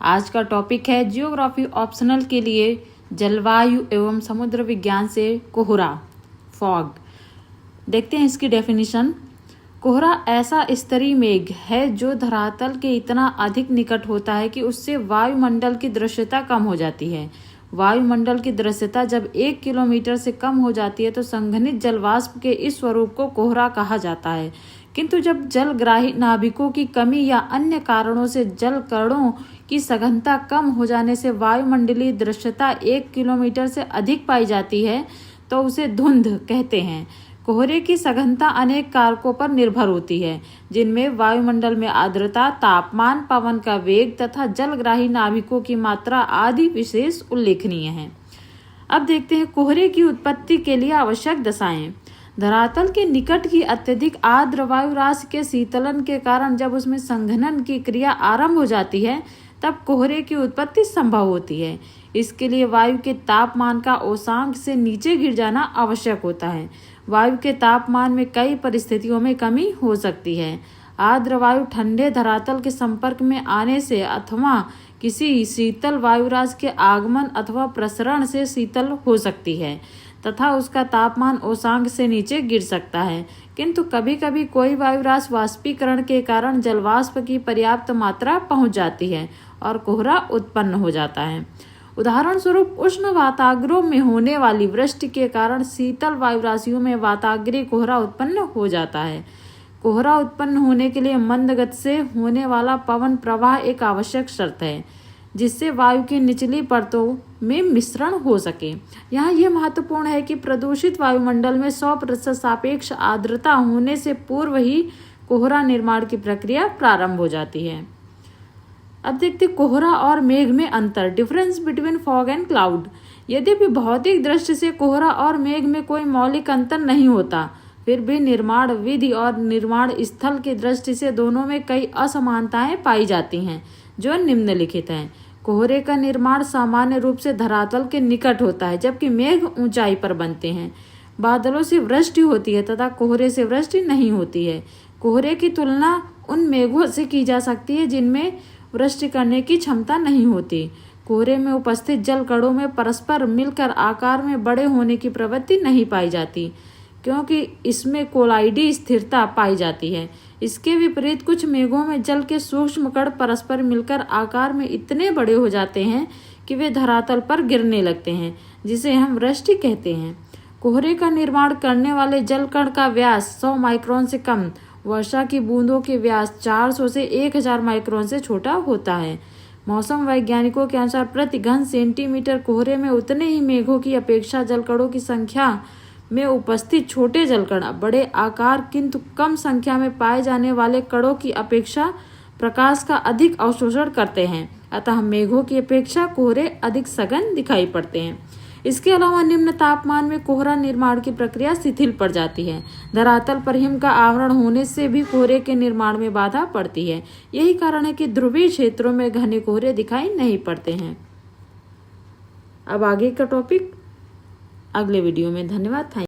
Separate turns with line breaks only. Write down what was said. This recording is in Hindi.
आज का टॉपिक है जियोग्राफी ऑप्शनल के लिए जलवायु एवं समुद्र विज्ञान से कोहरा, फॉग। देखते हैं इसकी डेफिनेशन। कोहरा ऐसा स्तरीय मेघ है जो धरातल के इतना अधिक निकट होता है कि उससे वायुमंडल की दृश्यता कम हो जाती है। वायुमंडल की दृश्यता जब 1 किलोमीटर से कम हो जाती है तो संघनित जलवाष्प के इस स्वरूप को कोहरा कहा जाता है। किंतु जब जलग्राही नाभिकों की कमी या अन्य कारणों से जल कणों की सघनता कम हो जाने से वायुमंडलीय दृश्यता 1 किलोमीटर से अधिक पाई जाती है तो उसे धुंध कहते हैं। कोहरे की सघनता अनेक कारकों पर निर्भर होती है, जिनमें वायुमंडल में आर्द्रता, तापमान, पवन का वेग तथा जलग्राही नाभिकों की मात्रा आदि विशेष उल्लेखनीय हैं। अब देखते हैं कोहरे की उत्पत्ति के लिए आवश्यक दशाएं। धरातल के निकट की अत्यधिक आर्द्र वायु राशि के शीतलन के कारण जब उसमें संघनन की क्रिया आरंभ हो जाती है तब कोहरे की उत्पत्ति संभव होती है। इसके लिए वायु के तापमान का औसांक से नीचे गिर जाना आवश्यक होता है। वायु के तापमान में कई परिस्थितियों में कमी हो सकती है। आर्द्र वायु ठंडे धरातल के संपर्क में आने से अथवा किसी शीतल वायु राशि के आगमन अथवा प्रसरण से शीतल हो सकती है तथा उसका तापमान औसांक से नीचे गिर सकता है। किंतु कभी कभी कोई वायु राशि वाष्पीकरण के कारण जलवाष्प की पर्याप्त मात्रा पहुंच जाती है और कोहरा उत्पन्न हो जाता है। उदाहरण स्वरूप उष्ण वाताग्रों में होने वाली वृष्टि के कारण शीतल वायु राशियों में वाताग्रीय कोहरा उत्पन्न हो जाता है। कोहरा उत्पन्न होने के लिए मंद गति से होने वाला पवन प्रवाह एक आवश्यक शर्त है, जिससे वायु की निचली परतों में मिश्रण हो सके। यहाँ यह महत्वपूर्ण है कि प्रदूषित वायुमंडल में 100% सापेक्ष आर्द्रता होने से पूर्व ही कोहरा निर्माण की प्रक्रिया प्रारंभ हो जाती है। अब देखते कोहरा और मेघ में अंतर, difference between fog and cloud. यद्यपि भौतिक दृष्टि से कोहरा और मेघ में कोई मौलिक अंतर नहीं होता, फिर भी निर्माण विधि और निर्माण स्थल की दृष्टि से दोनों में कई असमानताएं पाई जाती हैं, जो निम्नलिखित हैं। कोहरे का निर्माण सामान्य रूप से धरातल के निकट होता है, जबकि मेघ ऊंचाई पर बनते हैं। बादलों से वृष्टि होती है तथा कोहरे से वृष्टि नहीं होती है। कोहरे की तुलना उन मेघों से की जा सकती है जिनमें वृष्टि करने की क्षमता नहीं होती। कोहरे में उपस्थित जल कणों में परस्पर मिलकर आकार में बड़े होने की प्रवृत्ति नहीं पाई जाती, क्योंकि इसमें कोलाइडी स्थिरता पाई जाती है। इसके विपरीत कुछ मेघों में जल के सूक्ष्म कण परस्पर मिलकर आकार में इतने बड़े हो जाते हैं कि वे धरातल पर गिरने लगते हैं, जिसे हम वृष्टि कहते हैं। कोहरे का निर्माण करने वाले जल कण का व्यास 100 माइक्रोन से कम, वर्षा की बूंदों के व्यास 400 से 1000 माइक्रोन से छोटा होता है। मौसम वैज्ञानिकों के अनुसार प्रति घन सेंटीमीटर कोहरे में उतने ही मेघों की अपेक्षा जलकणों की संख्या में उपस्थित छोटे जलकण बड़े आकार किंतु कम संख्या में पाए जाने वाले कणों की अपेक्षा प्रकाश का अधिक अवशोषण करते हैं। अतः मेघों की अपेक्षा कोहरे अधिक सघन दिखाई पड़ते हैं। इसके अलावा निम्न तापमान में कोहरा निर्माण की प्रक्रिया शिथिल पड़ जाती है। धरातल पर हिम का आवरण होने से भी कोहरे के निर्माण में बाधा पड़ती है। यही कारण है कि ध्रुवीय क्षेत्रों में घने कोहरे दिखाई नहीं पड़ते हैं। अब आगे का टॉपिक अगले वीडियो में। धन्यवाद।